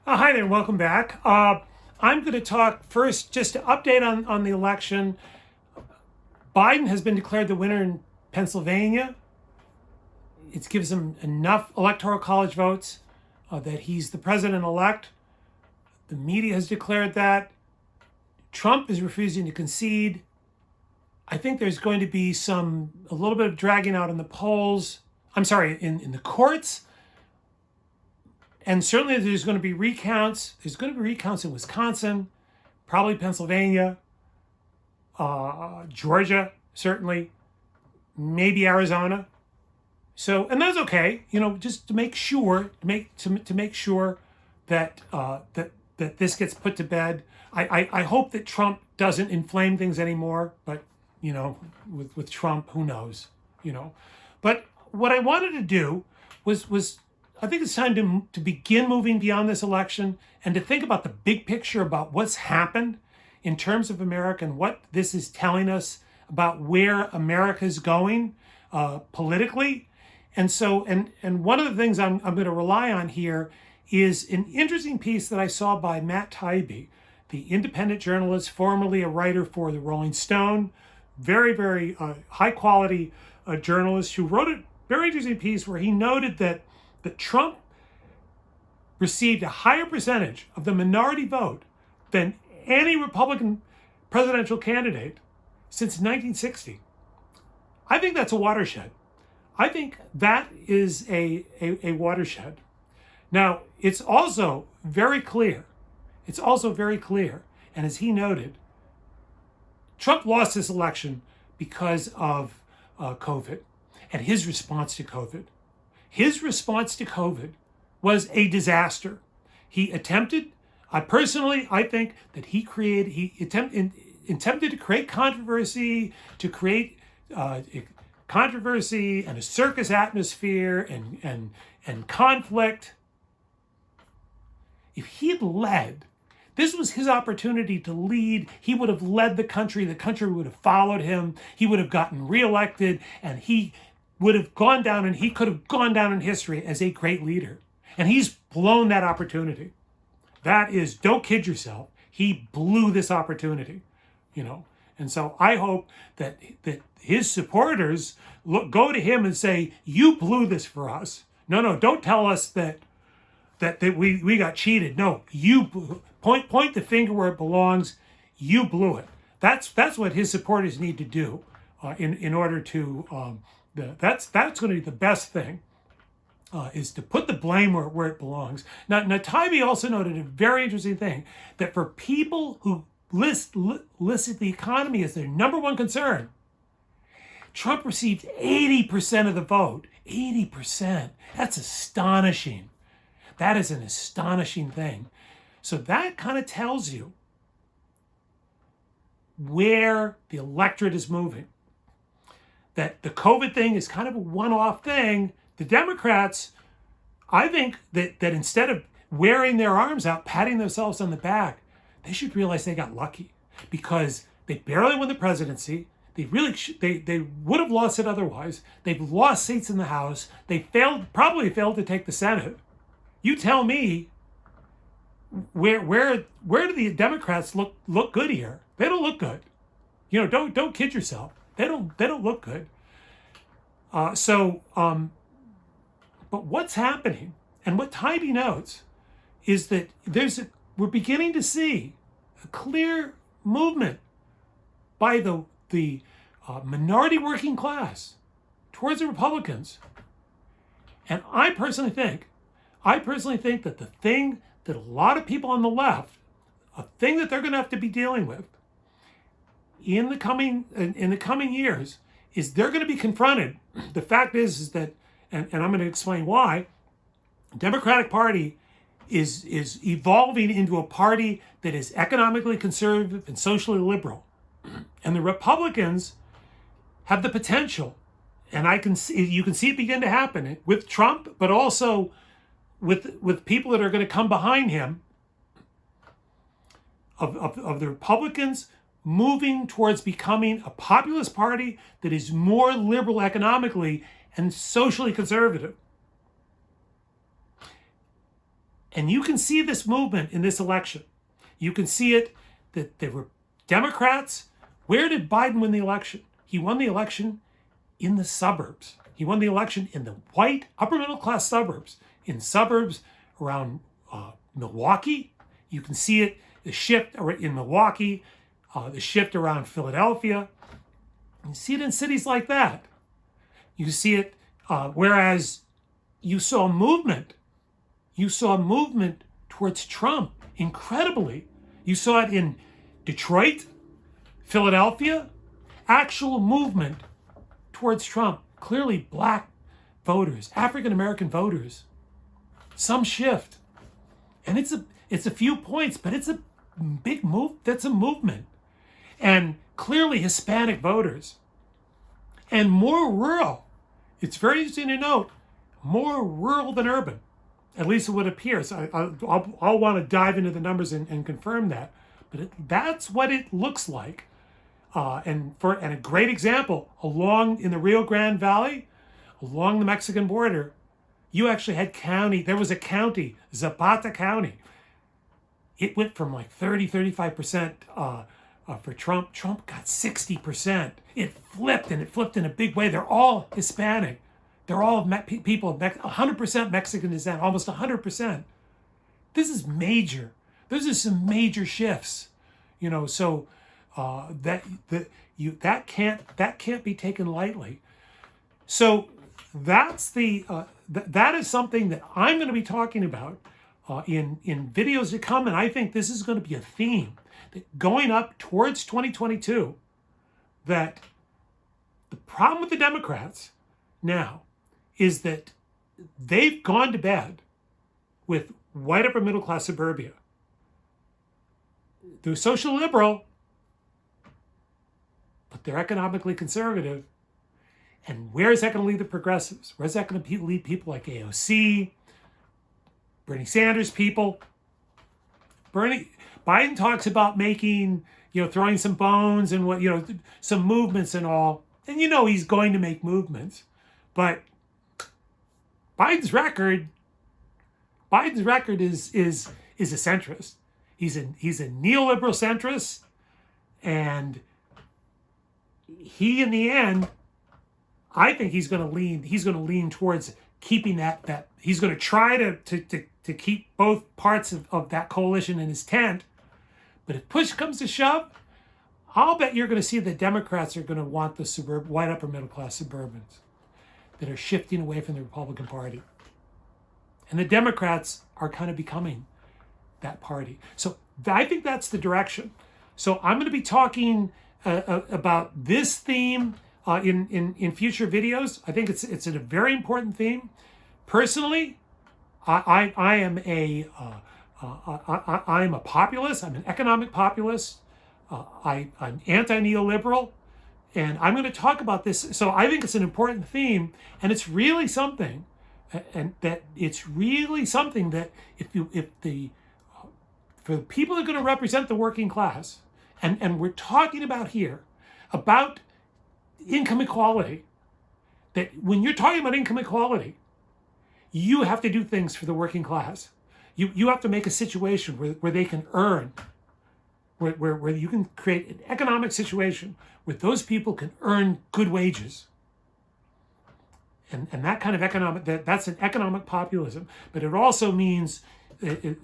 Hi there, welcome back. I'm going to talk first, just to update on the election. Biden has been declared the winner in Pennsylvania. It gives him enough electoral college votes that he's the president elect. The media has declared that. Trump is refusing to concede. I think there's going to be a little bit of dragging out in the polls. I'm sorry, in the courts. And certainly there's going to be recounts. There's going to be recounts in Wisconsin, probably Pennsylvania, Georgia, certainly, maybe Arizona. So, and that's okay, just to make sure, to make sure that that this gets put to bed. I hope that Trump doesn't inflame things anymore, but with Trump, who knows, But what I wanted to do was I think it's time to begin moving beyond this election and to think about the big picture about what's happened in terms of America and what this is telling us about where America is going politically. And so, and one of the things I'm going to rely on here is an interesting piece that I saw by Matt Taibbi, the independent journalist, formerly a writer for the Rolling Stone, very, very high quality journalist who wrote a very interesting piece where he noted that Trump received a higher percentage of the minority vote than any Republican presidential candidate since 1960. I think that's a watershed. I think that is a watershed. Now, it's also very clear. And as he noted, Trump lost this election because of COVID and his response to COVID. His response to COVID was a disaster. He attempted, I think that he attempted to create controversy, and a circus atmosphere and conflict. If he'd led, this was his opportunity to lead. He would have led the country would have followed him, he would have gotten reelected, and he could have gone down in history as a great leader. And he's blown that opportunity. That is, don't kid yourself. He blew this opportunity, And so I hope that his supporters go to him and say, you blew this for us. No, don't tell us that we got cheated. No, you point the finger where it belongs. You blew it. That's what his supporters need to do in order to that's going to be the best thing, is to put the blame where it belongs. Now, Taibbi also noted a very interesting thing, that for people who listed the economy as their number one concern, Trump received 80% of the vote. 80%. That's astonishing. That is an astonishing thing. So that kind of tells you where the electorate is moving. That the COVID thing is kind of a one-off thing. The Democrats, I think that instead of wearing their arms out, patting themselves on the back, they should realize they got lucky, because they barely won the presidency. They would have lost it otherwise. They've lost seats in the House. They probably failed to take the Senate. You tell me, where do the Democrats look good here? They don't look good. Don't kid yourself. They don't look good. But what's happening, and what Taibbi notes, is that we're beginning to see a clear movement by the minority working class towards the Republicans. And I personally think that the thing that a lot of people on the left, a thing that they're going to have to be dealing with in the coming years, is they're going to be confronted. The fact is that, and I'm going to explain why, the Democratic Party is evolving into a party that is economically conservative and socially liberal. And the Republicans have the potential, and you can see it begin to happen with Trump, but also with people that are going to come behind him, of the Republicans moving towards becoming a populist party that is more liberal economically and socially conservative. And you can see this movement in this election. You can see it that there were Democrats. Where did Biden win the election? He won the election in the suburbs. He won the election in the white upper middle class suburbs, in suburbs around Milwaukee. You can see it, the shift in Milwaukee, the shift around Philadelphia. You see it in cities like that. You see it, whereas you saw a movement. You saw a movement towards Trump, incredibly. You saw it in Detroit, Philadelphia, actual movement towards Trump. Clearly black voters, African-American voters, some shift. And it's a few points, but it's a big move. That's a movement. And clearly Hispanic voters. And more rural. It's very interesting to note, more rural than urban. At least it would appear. So I'll want to dive into the numbers and confirm that. But that's what it looks like. And a great example, along in the Rio Grande Valley, along the Mexican border, you actually had there was a county, Zapata County. It went from like 35% for Trump. Trump got 60%. It flipped, and it flipped in a big way. They're all Hispanic. They're all people of 100% Mexican descent, almost 100%. This is major. Those are some major shifts, So that can't be taken lightly. So that's that is something that I'm going to be talking about in videos to come, and I think this is going to be a theme that going up towards 2022. That the problem with the Democrats now is that they've gone to bed with white upper middle class suburbia. They're social liberal, but they're economically conservative. And where is that going to lead the progressives? Where is that going to lead people like AOC, Bernie Sanders people? Biden talks about making, throwing some bones and some movements and all. And he's going to make movements. But Biden's record is a centrist. He's a neoliberal centrist, and he, in the end, I think he's going to lean towards keeping that he's going to try to keep both parts of that coalition in his tent. But if push comes to shove, I'll bet you're going to see the Democrats are going to want the white upper middle class suburbans that are shifting away from the Republican Party. And the Democrats are kind of becoming that party. So I think that's the direction. So I'm going to be talking about this theme in future videos. I think it's a very important theme. Personally, I am a populist. I'm an economic populist. I'm anti-neoliberal. And I'm going to talk about this. So I think it's an important theme, and it's really something, for the people that are going to represent the working class, and we're talking about here about income equality, that when you're talking about income equality, you have to do things for the working class. You have to make a situation where they can earn, where you can create an economic situation where those people can earn good wages. And that kind of that's an economic populism. But it also means,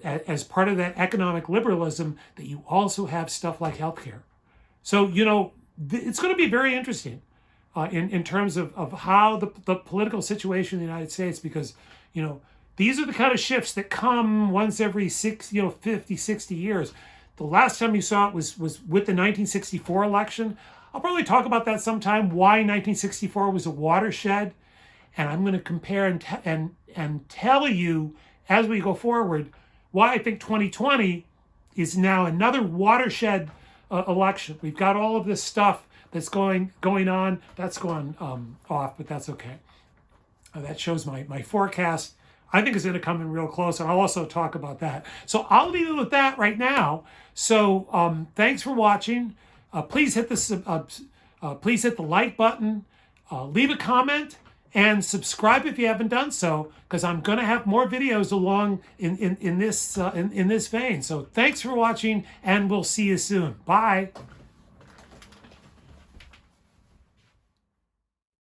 as part of that economic liberalism, that you also have stuff like healthcare. So, it's going to be very interesting in terms of how the political situation in the United States, because, these are the kind of shifts that come once every 50, 60 years. The last time you saw it was with the 1964 election. I'll probably talk about that sometime, why 1964 was a watershed. And I'm going to compare and tell you, as we go forward, why I think 2020 is now another watershed election. We've got all of this stuff that's going on. That's gone off, but that's okay. That shows my forecast. I think it's going to come in real close, and I'll also talk about that. So I'll leave it with that right now. So thanks for watching. Please hit the like button, leave a comment, and subscribe if you haven't done so, because I'm going to have more videos along in this vein. So thanks for watching, and we'll see you soon. Bye.